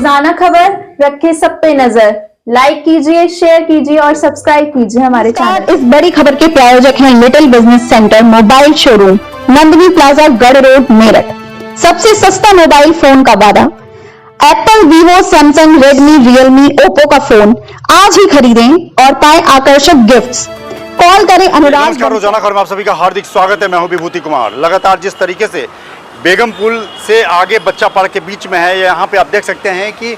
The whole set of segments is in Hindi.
रोजाना खबर रखे सब पे नजर। लाइक कीजिए, शेयर कीजिए और सब्सक्राइब कीजिए हमारे चैनल। इस बड़ी खबर के प्रायोजक हैं little business centre mobile showroom, Nandini plaza, गढ़ रोड, मेरठ। सबसे सस्ता मोबाइल फोन का वादा। Apple, Vivo, Samsung, Redmi, Realme, Oppo का फोन आज ही खरीदें और पाएं आकर्षक गिफ्ट्स। कॉल करें अनुराग। नमस्कार, रोजाना खबर में आप सभी का हार्दिक स्वागत है। मैं हूं विभूति कुमार। लगातार जिस तरीके से बेगम पुल से आगे बच्चा पार्क के बीच में है, यहाँ पे आप देख सकते हैं कि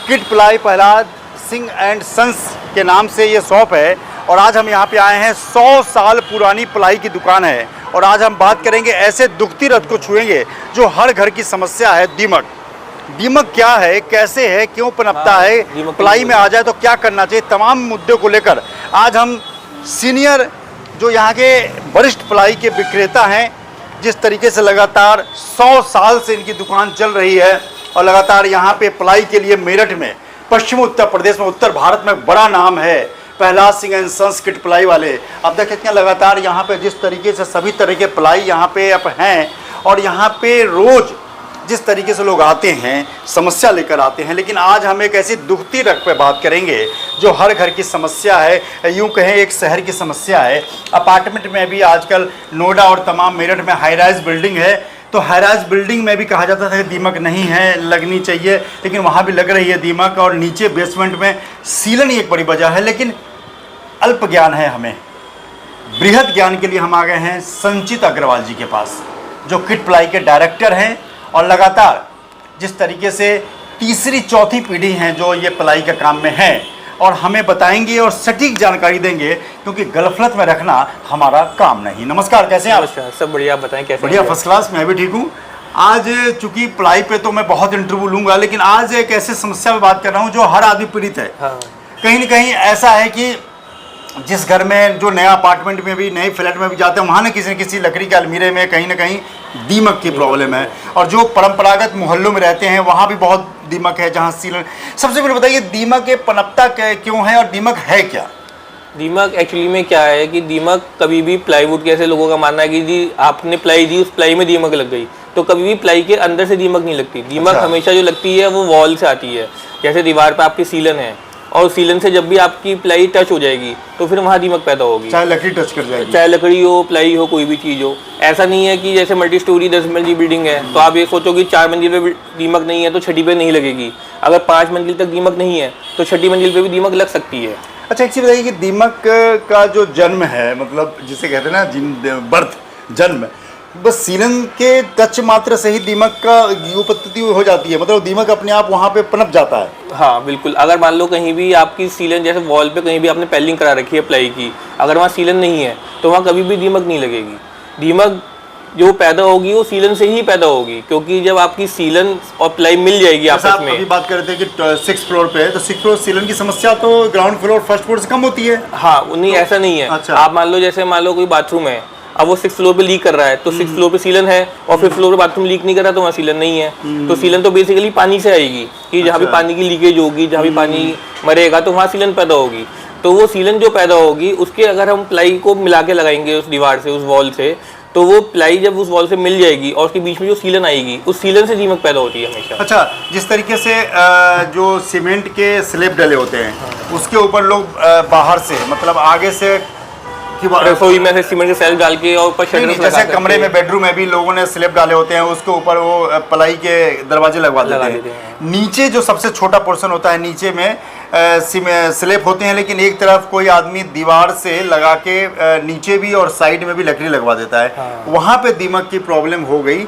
Kid Ply Prahlad Singh and Sons के नाम से ये शॉप है। और आज हम यहाँ पे आए हैं, 100 साल पुरानी प्लाई की दुकान है। और आज हम बात करेंगे ऐसे दुखती रथ को छुएंगे जो हर घर की समस्या है, दीमक। दीमक क्या है, कैसे है, क्यों पनपता है, प्लाई में आ जाए तो क्या करना चाहिए, तमाम मुद्दों को लेकर आज हम सीनियर जो यहाँ के वरिष्ठ प्लाई के विक्रेता हैं, जिस तरीके से लगातार 100 साल से इनकी दुकान चल रही है और लगातार यहाँ पे प्लाई के लिए मेरठ में, पश्चिमी उत्तर प्रदेश में, उत्तर भारत में बड़ा नाम है Prahlad Singh and Sons Kid Ply वाले। अब देख सकते हैं लगातार यहाँ पे जिस तरीके से सभी तरह के प्लाई यहाँ पे अब हैं और यहाँ पे रोज़ जिस तरीके से लोग आते हैं, समस्या लेकर आते हैं। लेकिन आज हम एक ऐसी दुखती रख पे बात करेंगे जो हर घर की समस्या है, यूँ कहें एक शहर की समस्या है। अपार्टमेंट में भी आजकल नोएडा और तमाम मेरठ में हाई राइज बिल्डिंग है, तो हाई राइज बिल्डिंग में भी कहा जाता था कि दीमक नहीं है, लगनी चाहिए, लेकिन वहाँ भी लग रही है दीमक। और नीचे बेसमेंट में सीलन ही एक बड़ी वजह है। लेकिन अल्प ज्ञान है हमें, बृहद ज्ञान के लिए हम आ गए हैं संचित अग्रवाल जी के पास, जो किड प्लाई के डायरेक्टर हैं और लगातार जिस तरीके से तीसरी चौथी पीढ़ी हैं जो ये प्लाई के काम में है, और हमें बताएंगे और सटीक जानकारी देंगे, क्योंकि गलफलत में रखना हमारा काम नहीं। नमस्कार, कैसे हैं आप? सब बढ़िया, आप बताएं कैसे? बढ़िया, फर्स्ट क्लास। मैं भी ठीक हूँ। आज चूंकि प्लाई पे तो मैं बहुत इंटरव्यू लूंगा, लेकिन आज एक ऐसे समस्या पे बात कर रहा हूँ जो हर आदमी पीड़ित है। हाँ। कहीं ना कहीं ऐसा है कि जिस घर में, जो नया अपार्टमेंट में भी, नए फ्लैट में भी जाते हैं, वहाँ ना किसी लकड़ी के अलमीरे में कहीं ना कहीं दीमक की प्रॉब्लम है। और जो परंपरागत मोहल्लों में रहते हैं वहाँ भी बहुत दीमक है, जहाँ सीलन। सबसे पहले बताइए, दीमक के पनपता क्यों है और दीमक है क्या? दीमक एक्चुअली में क्या है कि दीमक कभी भी प्लाईवुड के, ऐसे लोगों का मानना है कि जी आपने प्लाई दी, उस प्लाई में दीमक लग गई, तो कभी भी प्लाई के अंदर से दीमक नहीं लगती। दीमक हमेशा जो लगती है वो वॉल से आती है। जैसे दीवार पर आपकी सीलन है और सीलन से जब भी आपकी प्लाई टच हो जाएगी तो फिर वहाँ दीमक पैदा होगी, चाहे लकड़ी टच कर जाएगी, चाहे लकड़ी हो, प्लाई हो, कोई भी चीज़ हो। ऐसा नहीं है कि जैसे मल्टी स्टोरी 10 मंजिल बिल्डिंग है तो आप ये सोचो कि 4 मंजिल पे दीमक नहीं है तो छठी पे नहीं लगेगी। अगर 5 मंजिल तक दीमक नहीं है तो छठी मंजिल पे भी दीमक लग सकती है। अच्छा, एक चीज़ बताइए कि दीमक का जो जन्म है, मतलब जिसे कहते हैं ना बर्थ, जन्म, बस सीलन के टच मात्र से ही दीमक का उत्पत्ति हो जाती है, मतलब दीमक अपने आप वहाँ पे पनप जाता है? हाँ बिल्कुल। अगर मान लो कहीं भी आपकी सीलन, जैसे वॉल पे कहीं भी आपने पेलिंग करा रखी है प्लाई की, अगर वहाँ सीलन नहीं है तो वहाँ कभी भी दीमक नहीं लगेगी। दीमक जो पैदा होगी वो सीलन से ही पैदा होगी, क्योंकि जब आपकी सीलन और प्लाई मिल जाएगी आपस में। अभी बात कर रहे थे कि 6th फ्लोर पे है, तो 6th फ्लोर सीलन की समस्या तो ग्राउंड फ्लोर, फर्स्ट फ्लोर से कम होती है। हाँ, नहीं तो, ऐसा नहीं है। अच्छा। आप मान लो, जैसे मान लो कोई बाथरूम है, अब वो 6th फ्लोर पे लीक कर रहा है तो 6th फ्लोर पे सीलन है और 5th फ्लोर पे बाथरूम लीक नहीं कर रहा तो वहाँ सीलन नहीं है। तो सीलन तो बेसिकली पानी से आएगी कि जहाँ भी पानी की लीकेज होगी, जहाँ भी पानी मरेगा तो वहाँ सीलन पैदा होगी। तो वो सीलन जो पैदा होगी उसके अगर हम प्लाई को मिला के लगाएंगे उस दीवार से, उस वॉल से, तो वो प्लाई जब उस वॉल से मिल जाएगी और उसके बीच में जो सीलन आएगी, उस सीलन से दीमक पैदा होती है हमेशा। अच्छा, जिस तरीके से जो सीमेंट के स्लैब डले होते हैं उसके ऊपर लोग बाहर से, मतलब आगे से रसोई में से सीमेंट के सेल डाल के और ऊपर शटर लगा, जैसे कमरे में, बेडरूम में भी लोगों ने स्लैब डाले होते हैं, उसके ऊपर वो प्लाई के दरवाजे लगवा देते हैं। नीचे जो सबसे छोटा पोर्शन होता है, नीचे में स्लैब होते हैं, लेकिन एक तरफ कोई आदमी दीवार से लगा के नीचे भी और साइड में भी लकड़ी लगवा देता है। हाँ। वहाँ पे दीमक की प्रॉब्लम हो गई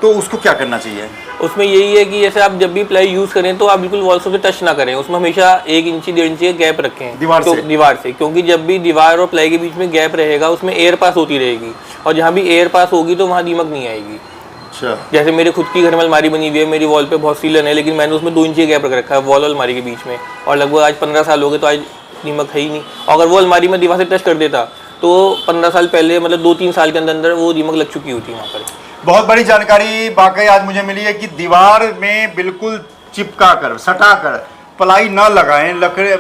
तो उसको क्या करना चाहिए? उसमें यही है कि जैसे आप जब भी प्लाई यूज़ करें तो आप बिल्कुल वॉल से टच ना करें, उसमें हमेशा 1 इंची 1.5 इंची का गैप रखें दीवार से, क्योंकि जब भी दीवार और प्लाई के बीच में गैप रहेगा उसमें एयर पास होती रहेगी, और जहाँ भी एयर पास होगी तो वहाँ दीमक नहीं आएगी। अच्छा। जैसे मेरे खुद की घर में अलमारी बनी हुई है, मेरी वॉल पे बहुत सीलन है, लेकिन मैंने उसमें 2 इंची गैप रख रखा है वॉल और अलमारी के बीच में, और लगभग आज 15 साल हो गए तो आज दीमक है ही नहीं। और अगर वो अलमारी में दीवार से टच कर देता तो 15 साल पहले, मतलब 2-3 साल के अंदर वो दीमक लग चुकी होती है वहाँ पर। बहुत बड़ी जानकारी वाकई आज मुझे मिली है कि दीवार में बिल्कुल चिपका कर, सटा कर प्लाई न लगाएं लकड़ी,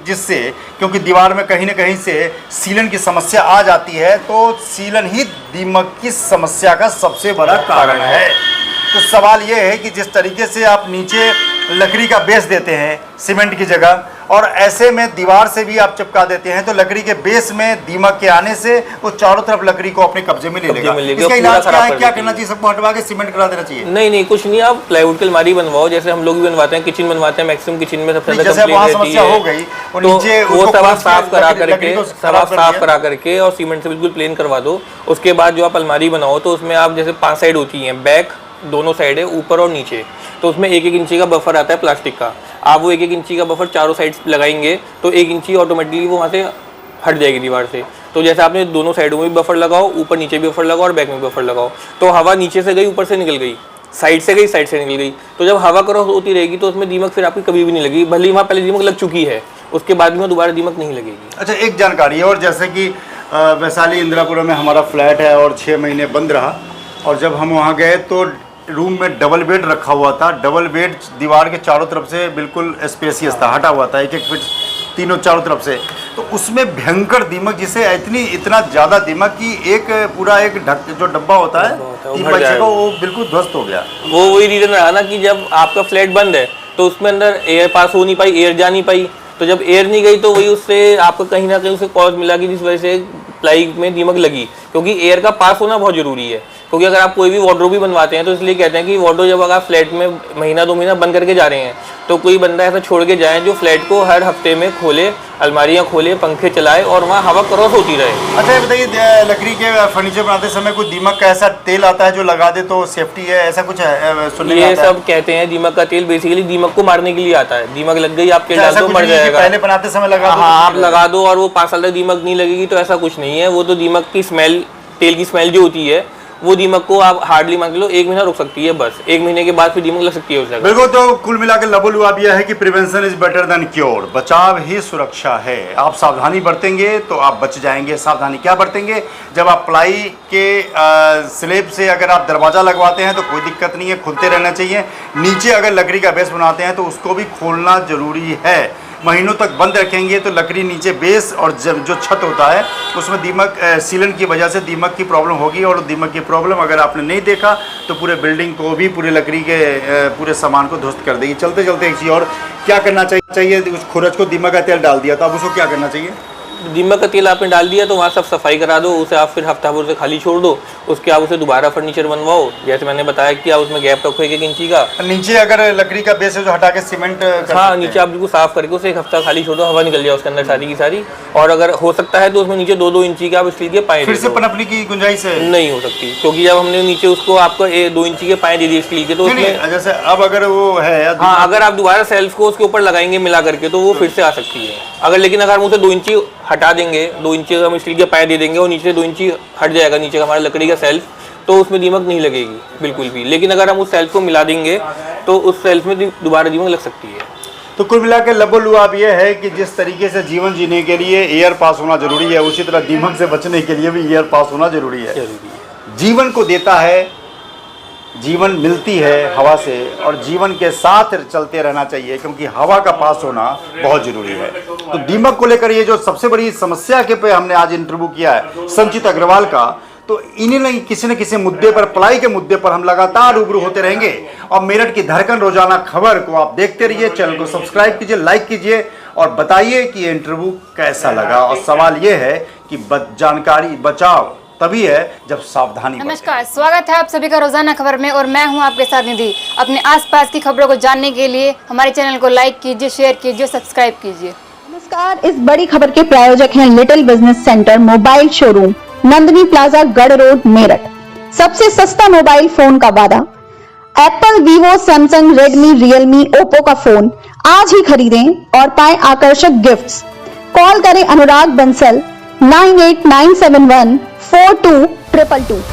जिससे, क्योंकि दीवार में कहीं ना कहीं से सीलन की समस्या आ जाती है, तो सीलन ही दीमक की समस्या का सबसे बड़ा कारण है। तो सवाल ये है कि जिस तरीके से आप नीचे लकड़ी का बेस देते हैं सीमेंट की जगह, और ऐसे में दीवार से भी आप चिपका देते हैं, तो लकड़ी के बेस में दीमक के आने से वो चारों तरफ लकड़ी को अपने कब्जे में ले लेगा। इसका इलाज क्या है, क्या करना चाहिए? सबको हटवा के सीमेंट करा देना चाहिए? नहीं, कुछ नहीं, आप प्लाईवुड की अलमारी बनवाओ, जैसे हम लोग भी बनवाते हैं, किचन बनवाते हैं, मैक्सिमम किचन में सबसे ज्यादा जैसे वहाँ समस्या हो गई, तो वो सब आप साफ करा करके और सीमेंट से बिल्कुल प्लेन करवा दो। उसके बाद जो आप अलमारी बनाओ तो उसमें आप जैसे 5 साइड होती हैं, बैक दोनों साइड है, ऊपर और नीचे, तो उसमें 1-1 इंची का बफर आता है प्लास्टिक का। आप वो 1-1 इंची का बफर चारों साइड लगाएंगे तो 1 इंची ऑटोमेटिकली वो वहाँ से हट जाएगी दीवार से। तो जैसे आपने दोनों साइडों में भी बफर लगाओ, ऊपर नीचे भी बफर लगाओ और बैक में बफर लगाओ, तो हवा नीचे से गई, ऊपर से निकल गई, साइड से गई, साइड से निकल गई, तो जब हवा क्रॉस होती रहेगी तो उसमें दीमक फिर आपकी कभी भी नहीं लगेगी। भले ही वहाँ पहले दीमक लग चुकी है, उसके बाद में दोबारा दीमक नहीं लगेगी। अच्छा, एक जानकारी है, और जैसे कि वैशाली इंदिरापुरा में हमारा फ्लैट है और 6 महीने बंद रहा, और जब हम वहाँ गए तो रूम में डबल बेड रखा हुआ था। डबल बेड दीवार के चारों तरफ से बिल्कुल स्पेसियस था, हटा हुआ था, 1-1 फीट तीनों चारों तरफ से, तो उसमें भयंकर दीमक, जिसे इतना ज़्यादा दीमक कि एक पूरा एक जो डब्बा होता है 3 बच्चे का, वो बिल्कुल ध्वस्त हो गया। वो वही रीज़न रहा ना कि जब आपका फ्लैट बंद है तो उसमें अंदर एयर पास हो नहीं पाई, एयर जा नहीं पाई, तो जब एयर नहीं गई तो वही उससे आपको कहीं ना कहीं उसे कॉज मिला कि जिस वजह से प्लाई में दीमक लगी, क्योंकि एयर का पास होना बहुत ज़रूरी है। क्योंकि अगर आप कोई भी वार्डरोब भी बनवाते हैं तो इसलिए कहते हैं कि वार्डरोब जब अगर आप फ्लैट में महीना 2 महीना बंद करके जा रहे हैं तो कोई बंदा ऐसा छोड़ के जाए जो फ्लैट को हर हफ्ते में खोले, अलमारियां खोले, पंखे चलाए और वहाँ हवा क्रॉस होती रहे। अच्छा, ये बताइए, लकड़ी के फर्नीचर बनाते समय कोई दीमक का ऐसा तेल आता है जो लगा दे तो सेफ्टी है, ऐसा कुछ है सुनने में? ये सब कहते हैं दीमक का तेल बेसिकली दीमक को मारने के लिए आता है। दीमक लग गई, आप तेल डाल दो, मर जाएगा। पहले बनाते समय लगा दो? हाँ, आप लगा दो और वो 5 साल तक दीमक नहीं लगेगी, तो ऐसा कुछ नहीं है। वो तो दीमक की स्मेल, तेल की स्मेल जो होती है वो दीमक को आप हार्डली मान लो 1 महीना रुक सकती है, बस 1 महीने के बाद फिर दीमक लग सकती है उस जगह। बिल्कुल, तो कुल मिलाकर लबोलुआब यह है कि prevention is better than cure, बचाव ही सुरक्षा है। आप सावधानी बरतेंगे तो आप बच जाएंगे। सावधानी क्या बरतेंगे? जब आप प्लाई के स्लैब से अगर आप दरवाज़ा लगवाते हैं तो कोई दिक्कत नहीं है, खुलते रहना चाहिए। नीचे अगर लकड़ी का बेस बनाते हैं तो उसको भी खोलना ज़रूरी है। महीनों तक बंद रखेंगे तो लकड़ी नीचे बेस और जो छत होता है उसमें दीमक सीलन की वजह से दीमक की प्रॉब्लम होगी, और दीमक की प्रॉब्लम अगर आपने नहीं देखा तो पूरे बिल्डिंग को भी, पूरे लकड़ी के पूरे सामान को ध्वस्त कर देगी। चलते चलते एक चीज़ और, क्या करना चाहिए? उस खुरच को दीमक का तेल डाल दिया, तो अब उसको क्या करना चाहिए? दीमक का तेल आपने डाल दिया तो वहाँ सब सफाई करा दो, उसे आप फिर हफ्ता भर से खाली छोड़ दो। उसके आप उसे दोबारा फर्नीचर बनवाओ, जैसे मैंने बताया कि आप उसमें गैप रखो 1-1 इंची का। नीचे अगर लकड़ी का बेस है जो हटा के सीमेंट, हाँ, नीचे आप बिल्कुल साफ करके उसे 1 हफ्ता खाली छोड़ दो, हवा निकल जाए उसके अंदर सारी की सारी। और अगर हो सकता है तो उसमें नीचे 2-2 इंची का आप स्टील के पाए, फिर से पनपने की गुंजाइश नहीं हो सकती, क्योंकि जब हमने नीचे उसको आपको 2 इंची के पाए दे दिए स्टील के, तो उसमें जैसे अब अगर वो है, हाँ, अगर आप दोबारा सेल्फ को उसके ऊपर लगाएंगे मिला करके तो वो फिर से आ सकती है। अगर लेकिन अगर हम उसे 2 इंची हटा देंगे, 2 इंची हम स्टील के पाए दे देंगे और नीचे 2 इंची हट जाएगा नीचे का हमारा लकड़ी का सेल्फ, तो उसमें दीमक नहीं लगेगी बिल्कुल भी। लेकिन अगर हम उस सेल्फ को मिला देंगे तो उस सेल्फ में दोबारा दीमक लग सकती है। तो कुल मिलाकर लबोलुआब ये है कि जिस तरीके से जीवन जीने के लिए एयर पास होना जरूरी है, उसी तरह दीमक से बचने के लिए भी एयर पास होना जरूरी है। जीवन को देता है, जीवन मिलती है हवा से, और जीवन के साथ चलते रहना चाहिए, क्योंकि हवा का पास होना बहुत जरूरी है। तो दीमक को लेकर ये जो सबसे बड़ी समस्या के पे हमने आज इंटरव्यू किया है संचित अग्रवाल का, तो इन्हें किसी न किसी मुद्दे पर, प्लाई के मुद्दे पर हम लगातार रूबरू होते रहेंगे। और मेरठ की धड़कन रोजाना खबर को आप देखते रहिए, चैनल को सब्सक्राइब कीजिए, लाइक कीजिए और बताइए कि ये इंटरव्यू कैसा लगा। और सवाल ये है कि जानकारी बचाव तभी है जब सावधानी। नमस्कार, स्वागत है आप सभी का रोजाना खबर में, और मैं हूं आपके साथ निधि। अपने आसपास की खबरों को जानने के लिए हमारे चैनल को लाइक कीजिए, शेयर कीजिए, सब्सक्राइब कीजिए। नमस्कार, इस बड़ी खबर के प्रायोजक हैं little business centre mobile showroom, Nandini plaza, गढ़ रोड, मेरठ। सबसे सस्ता मोबाइल फोन का वादा। Apple, Vivo, Samsung, Redmi, Realme, Oppo का फोन आज ही खरीदें और पाएं आकर्षक गिफ्ट्स। कॉल करें अनुराग बंसल 9897142222।